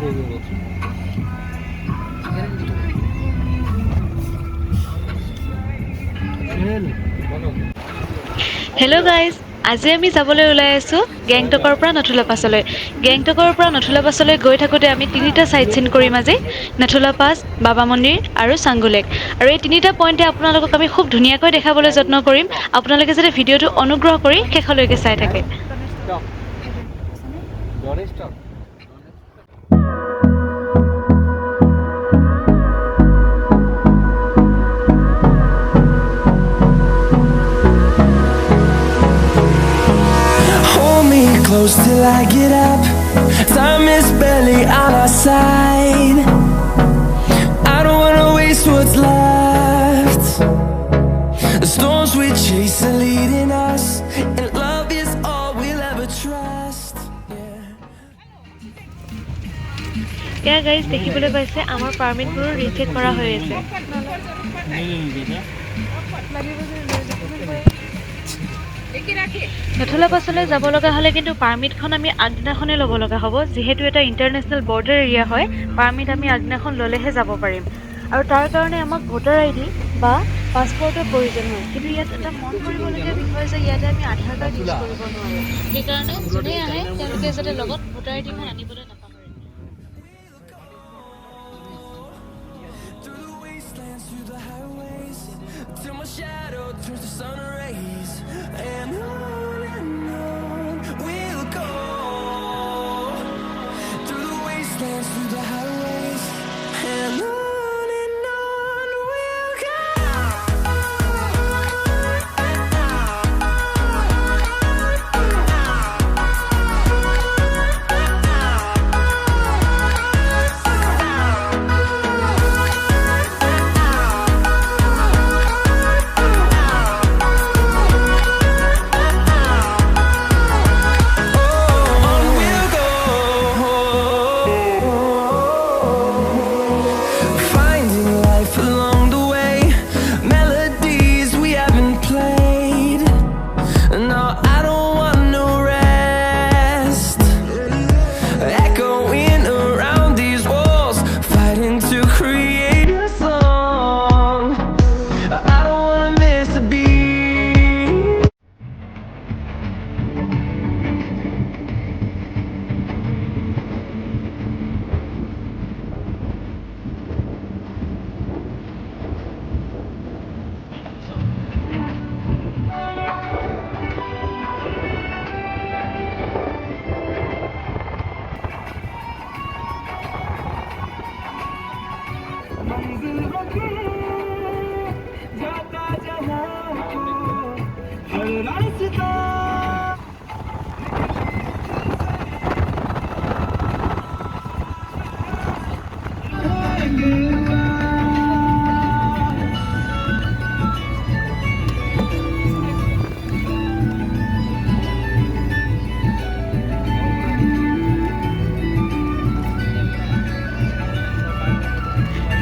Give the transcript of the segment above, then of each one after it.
Hello' guys, আজি আমি যাবলৈ ওলাই আছোঁ গেংটকৰ পৰা নথুলা পাছলৈ। গেংটকৰ পৰা নথুলা পাছলৈ গৈ থাকোঁতে আমি তিনিটা চাইট চিন কৰিম আজি: নথুলা পাছ, বাবা মন্দিৰ আৰু চাংগু লেক। আৰু এই তিনিটা পইণ্টে আপোনালোকক আমি খুব ধুনীয়াকৈ দেখাবলৈ যত্ন কৰিম। আপোনালোকে যাতে ভিডিঅ'টো অনুগ্ৰহ কৰি শেষলৈকে চাই থাকে। Close till I get up. Time is barely on our side. I don't wanna waste what's left. The storms we chase are leading us, and love is all we'll ever trust. এয়া guys দেখিবলৈ পাইছে আমাৰ পাৰ্মিটবোৰ recheck কৰা হৈ আছে। নথুলা পাছলৈ যাব লগা হ'লে কিন্তু পাৰ্মিটখন আমি আগদিনাখনেই ল'ব লগা হ'ব, যিহেতু এটা ইণ্টাৰনেশ্যনেল বৰ্ডাৰ এৰিয়া হয়। পাৰ্মিট আমি আগদিনাখন ল'লেহে যাব পাৰিম, আৰু তাৰ কাৰণে আমাক ভোটাৰ ID বা পাছপৰ্টৰ প্ৰয়োজন হয়। কিন্তু ইয়াত এটা মন কৰিবলগীয়া বিষয় যে ইয়াতে আমি আধাৰ কাৰ্ড ইউজ কৰিব নোৱাৰোঁ। সেইকাৰণে যোনে আহে তেওঁলোকে যাতে লগত ভোটাৰ IDখন আনিবলৈ নাপাহৰে। Till my shadow turns to sun rays, and on we'll go, through the wastelands, through the highways, and on we'll go.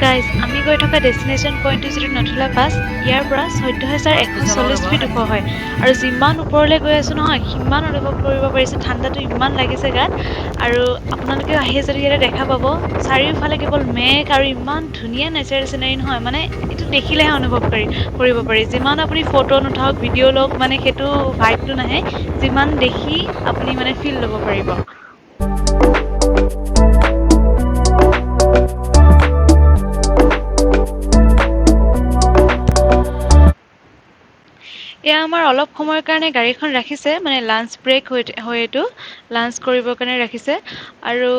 Guys, আমি গৈ থকা ডেষ্টিনেশ্যন পইণ্টটো যিটো নথুলা পাছ, ইয়াৰ পৰা 14,140 ফিট ওখ হয়। আৰু যিমান ওপৰলৈ গৈ আছোঁ নহয়, সিমান অনুভৱ কৰিব পাৰিছোঁ ঠাণ্ডাটো ইমান লাগিছে গাত। আৰু আপোনালোকেও আহি যদি ইয়াতে দেখা পাব, চাৰিওফালে কেৱল মেঘ আৰু ইমান ধুনীয়া নেচাৰেল চিনাৰী নহয়, মানে এইটো দেখিলেহে অনুভৱ কৰিব পাৰি। যিমান আপুনি ফটো নুঠাওক, ভিডিঅ' লওক, মানে সেইটো ভাইবটো নাহে, যিমান দেখি আপুনি মানে ফিল ল'ব পাৰিব। এয়া আমাৰ অলপ সময়ৰ কাৰণে গাড়ীখন ৰাখিছে, মানে লাঞ্চ ব্ৰেক হৈ এইটো লাঞ্চ কৰিবৰ কাৰণে ৰাখিছে। আৰু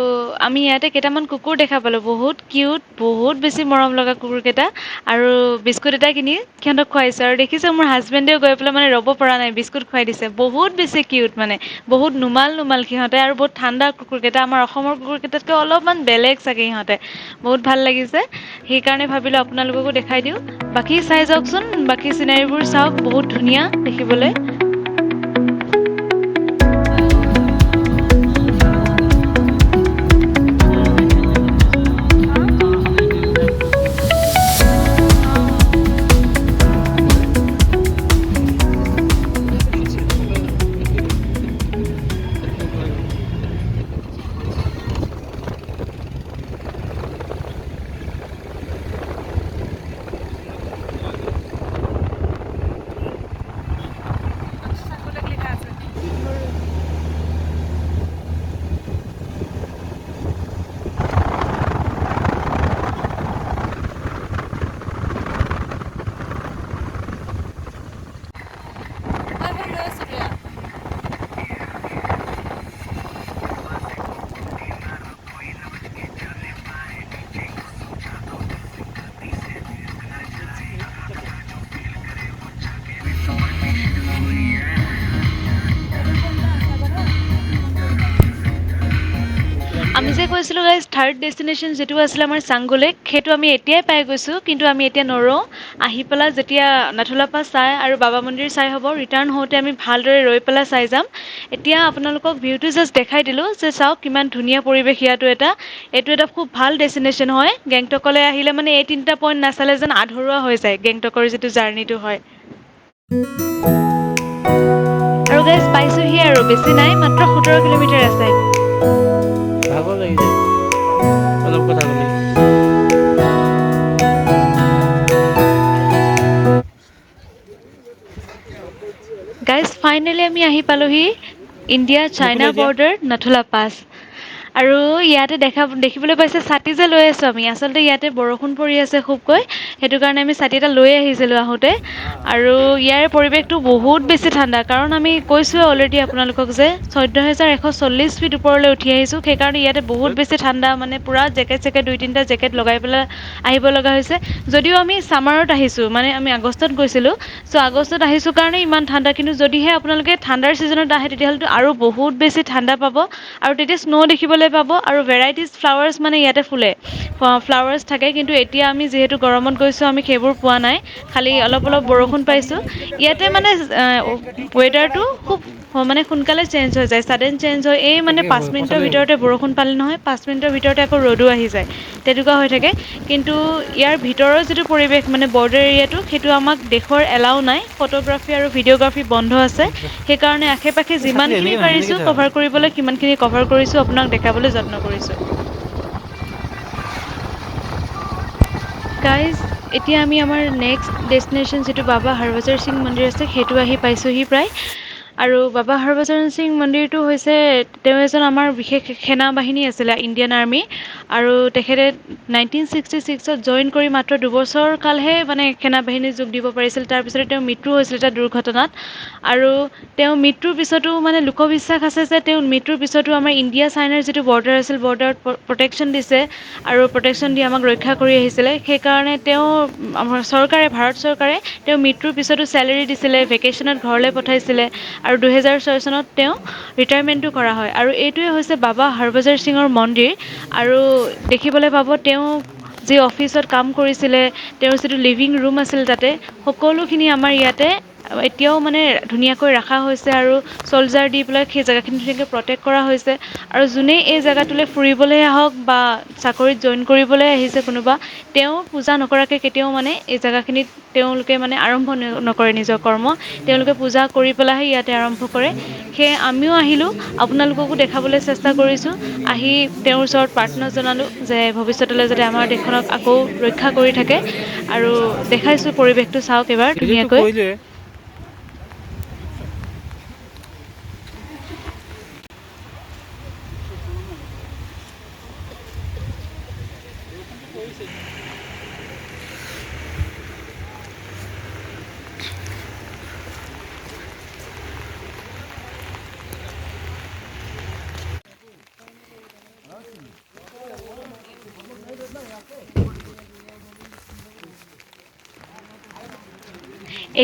আমি ইয়াতে কেইটামান কুকুৰ দেখা পালোঁ, বহুত কিউট, বহুত বেছি মৰম লগা কুকুৰকেইটা। আৰু বিস্কুট এটা কিনি সিহঁতক খুৱাইছোঁ। আৰু দেখিছোঁ মোৰ হাজবেণ্ডেও গৈ পেলাই মানে ৰ'ব পৰা নাই, বিস্কুট খুৱাই দিছে। বহুত বেছি কিউট, মানে বহুত নুমাল সিহঁতে, আৰু বহুত ঠাণ্ডা কুকুৰকেইটা। আমাৰ অসমৰ কুকুৰকেইটাতকৈ অলপমান বেলেগ চাগে সিহঁতে। বহুত ভাল লাগিছে, সেইকাৰণে ভাবিলোঁ আপোনালোককো দেখাই দিওঁ। বাকী চাই যাওকচোন, বাকী চিনাৰীবোৰ চাওক, বহুত ধুনীয়া দেখিবলৈ। আমি যে কৈছিলোঁ গাইজ থাৰ্ড ডেষ্টিনেশ্যন যিটো আছিলে আমাৰ চাংগোলেক সেইটো আমি এতিয়াই পাই গৈছোঁ কিন্তু আমি এতিয়া নৰওঁ আহি পেলাই যেতিয়া নাথুলা পাছ চাই আৰু বাবা মন্দিৰ চাই হ'ব ৰিটাৰ্ণ হওঁতে আমি ভালদৰে ৰৈ পেলাই চাই যাম এতিয়া আপোনালোকক ভিউটো জাষ্ট দেখাই দিলোঁ যে চাওক কিমান ধুনীয়া পৰিৱেশ এইটো এটা খুব ভাল ডেষ্টিনেশ্যন হয় গেংটকলৈ আহিলে মানে এই তিনিটা পইণ্ট নাচালে যেন আধৰুৱা হৈ যায় গেংটকৰ যিটো জাৰ্ণিটো হয় আৰু গাইজ পাইছোঁহি আৰু বেছি নাই মাত্ৰ 17 কিলোমিটাৰ আছে ভাগৰ লাগিছে অলপ কথা ক'লে গাইজ ফাইনেলি আমি আহি পালোহি ইণ্ডিয়া চাইনা নুখোলে এতিয়া বৰ্ডাৰ নাথুলা পাছ আৰু ইয়াতে দেখিবলৈ পাইছে ছাতি যে লৈ আছোঁ আমি আচলতে ইয়াতে বৰষুণ পৰি আছে খুবকৈ সেইটো কাৰণে আমি ছাতি এটা লৈ আহিছিলোঁ আহোঁতে আৰু ইয়াৰ পৰিৱেশটো বহুত বেছি ঠাণ্ডা কাৰণ আমি কৈছোঁৱে অলৰেডি আপোনালোকক যে 14,140 ফিট ওপৰলৈ উঠি আহিছোঁ সেইকাৰণে ইয়াতে বহুত বেছি ঠাণ্ডা মানে পূৰা জেকেট 2-3টা জেকেট লগাই পেলাই আহিব লগা হৈছে যদিও আমি ছামাৰত আহিছোঁ মানে আমি আগষ্টত গৈছিলোঁ চ' আগষ্টত আহিছোঁ কাৰণে ইমান ঠাণ্ডা কিন্তু যদিহে আপোনালোকে ঠাণ্ডাৰ ছিজনত আহে তেতিয়াহ'লেতো আৰু বহুত বেছি ঠাণ্ডা পাব আৰু তেতিয়া স্ন' দেখিবলৈ পাব আৰু ভেৰাইটিজ ফ্লাৱাৰ্ছ মানে ইয়াতে ফুলে ফ্লাৱাৰ্ছ থাকে কিন্তু এতিয়া আমি যিহেতু গৰমত গৈছোঁ আমি সেইবোৰ পোৱা নাই খালি অলপ বৰষুণ পাইছোঁ ইয়াতে মানে ৱেডাৰটো খুব মানে সোনকালে চেঞ্জ হৈ যায় ছাডেন চেঞ্জ হয় এই মানে 5 মিনিটৰ ভিতৰতে বৰষুণ পালে নহয় 5 মিনিটৰ ভিতৰতে আকৌ ৰ'দো আহি যায় তেনেকুৱা হৈ থাকে কিন্তু ইয়াৰ ভিতৰৰ যিটো পৰিৱেশ মানে বৰ্ডাৰ এৰিয়াটো সেইটো আমাক দেখুৱাৰ এলাও নাই ফটোগ্ৰাফী আৰু ভিডিঅ'গ্ৰাফী বন্ধ আছে সেইকাৰণে আশে পাশে যিমানখিনি পাৰিছোঁ কভাৰ কৰিবলৈ সিমানখিনি কভাৰ কৰিছোঁ আপোনাক দেখাবলৈ যত্ন কৰিছোঁ গাইজ এতিয়া আমি আমাৰ নেক্সট ডেষ্টিনেশ্যন যিটো বাবা হৰভজন সিং মন্দিৰ আছে সেইটো আহি পাইছোঁহি প্ৰায় আৰু বাবা হৰভজন সিং মন্দিৰটো হৈছে তেওঁ এজন আমাৰ বিশেষ সেনা বাহিনী আছিলে ইণ্ডিয়ান আৰ্মি আৰু তেখেতে 1966ত জইন কৰি মাত্ৰ 2 বছৰ কালহে মানে সেনা বাহিনীত যোগ দিব পাৰিছিল তাৰপিছতে তেওঁৰ মৃত্যু হৈছিল এটা দুৰ্ঘটনাত আৰু তেওঁ মৃত্যুৰ পিছতো মানে লোকবিশ্বাস আছে যে তেওঁ মৃত্যুৰ পিছতো আমাৰ ইণ্ডিয়া চাইনাৰ যিটো বৰ্ডাৰ আছিল বৰ্ডাৰত প্ৰটেকশ্যন দিছে আৰু প্ৰটেকশ্যন দি আমাক ৰক্ষা কৰি আহিছিলে সেইকাৰণে তেওঁ আমাৰ ভাৰত চৰকাৰে তেওঁ মৃত্যুৰ পিছতো চেলেৰি দিছিলে ভেকেশ্যনত ঘৰলৈ পঠাইছিলে আৰু 2006 চনত তেওঁ ৰিটায়াৰমেণ্টো কৰা হয় আৰু এইটোৱে হৈছে বাবা হৰভজন সিঙৰ মন্দিৰ আৰু দেখিবলৈ পাব তেওঁ যি অফিচত কাম কৰিছিলে তেওঁৰ যিটো লিভিং ৰুম আছিল তাতে সকলোখিনি আমাৰ ইয়াতে এতিয়াও মানে ধুনীয়াকৈ ৰখা হৈছে আৰু চলজাৰ দি পেলাই সেই জেগাখিনি ধুনীয়াকৈ প্ৰটেক্ট কৰা হৈছে আৰু যোনেই এই জেগাটোলৈ ফুৰিবলৈ আহক বা চাকৰিত জইন কৰিবলৈ আহিছে কোনোবা তেওঁ পূজা নকৰাকৈ কেতিয়াও মানে এই জেগাখিনিত তেওঁলোকে মানে আৰম্ভ নকৰে নিজৰ কৰ্ম তেওঁলোকে পূজা কৰি পেলাইহে ইয়াতে আৰম্ভ কৰে সেয়ে আমিও আহিলোঁ আপোনালোককো দেখাবলৈ চেষ্টা কৰিছোঁ আহি তেওঁৰ ওচৰত প্ৰাৰ্থনা জনালোঁ যে ভৱিষ্যতলৈ যাতে আমাৰ দেশখনক আকৌ ৰক্ষা কৰি থাকে আৰু দেখাইছোঁ পৰিৱেশটো চাওক এবাৰ ধুনীয়াকৈ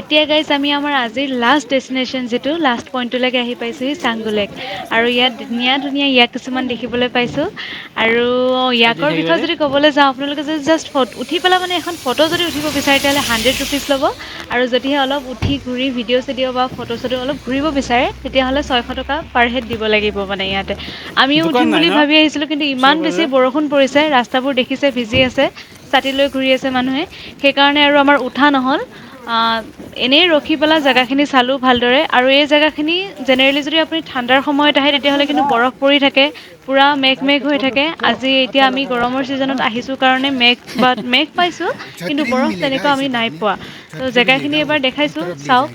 এতিয়া গাইজ আমি আমাৰ আজিৰ লাষ্ট ডেষ্টিনেশ্যন যিটো লাষ্ট পইণ্টলৈকে আহি পাইছোঁহি চাংগোলেক আৰু ইয়াত ধুনীয়া ইয়াক কিছুমান দেখিবলৈ পাইছোঁ আৰু ইয়াকৰ বিষয়ে যদি ক'বলৈ যাওঁ আপোনালোকে যদি জাষ্ট উঠি পেলাই মানে এখন ফটো যদি উঠিব বিচাৰে তেতিয়াহ'লে 100 ৰুপিজ ল'ব আৰু যদিহে অলপ উঠি ঘূৰি ভিডিঅ' চিডিঅ' বা ফটো চটো অলপ ঘূৰিব বিচাৰে তেতিয়াহ'লে 600 টকা পাৰ হেড দিব লাগিব মানে ইয়াতে আমিও উঠিম বুলি ভাবি আহিছিলোঁ কিন্তু ইমান বেছি বৰষুণ পৰিছে ৰাস্তাবোৰ দেখিছে ভিজি আছে ছাতি লৈ ঘূৰি আছে মানুহে সেইকাৰণে আৰু আমাৰ উঠা নহ'ল এনেই ৰখি পেলাই জেগাখিনি চালোঁ ভালদৰে আৰু এই জেগাখিনি জেনেৰেলি যদি আপুনি ঠাণ্ডাৰ সময়ত আহে তেতিয়াহ'লে কিন্তু বৰফ পৰি থাকে পূৰা মেঘ হৈ থাকে আজি এতিয়া আমি গৰমৰ ছিজনত আহিছোঁ কাৰণে মেঘ পাইছোঁ কিন্তু বৰফ তেনেকুৱা আমি নাই পোৱা তো জেগাখিনি এবাৰ দেখাইছোঁ চাওক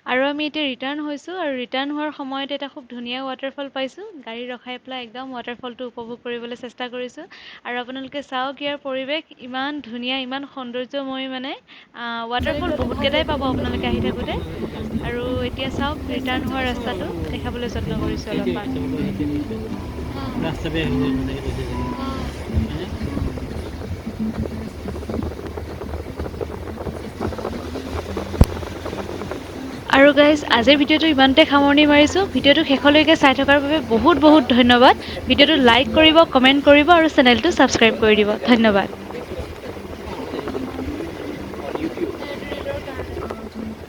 আৰু আমি এতিয়া ৰিটাৰ্ণ হৈছোঁ আৰু ৰিটাৰ্ণ হোৱাৰ সময়ত এটা খুব ধুনীয়া ৱাটাৰফল পাইছোঁ গাড়ী ৰখাই পেলাই একদম ৱাটাৰফলটো উপভোগ কৰিবলৈ চেষ্টা কৰিছোঁ আৰু আপোনালোকে চাওক ইয়াৰ পৰিৱেশ ইমান ধুনীয়া ইমান সৌন্দৰ্যময় মানে ৱাটাৰফল বহুতকেইটাই পাব আপোনালোকে আহি থাকোঁতে আৰু এতিয়া চাওক ৰিটাৰ্ণ হোৱা ৰাস্তাটো দেখাবলৈ যত্ন কৰিছোঁ সেইটোৱে অলপমান চবকে সেইটোৱে দিছে। ৰাস্তা বেয়া হৈ যায় মানে সেইটো হৈছে চাগে। হয়নে? আৰু গাইজ আজিৰ ভিডিঅ'টো ইমানতে সামৰণি মাৰিছোঁ ভিডিঅ'টো শেষলৈকে চাই থকাৰ বাবে বহুত বহুত ধন্যবাদ ভিডিঅ'টো লাইক কৰিব কমেণ্ট কৰিব আৰু চেনেলটো ছাবস্ক্ৰাইব কৰি দিব ধন্যবাদ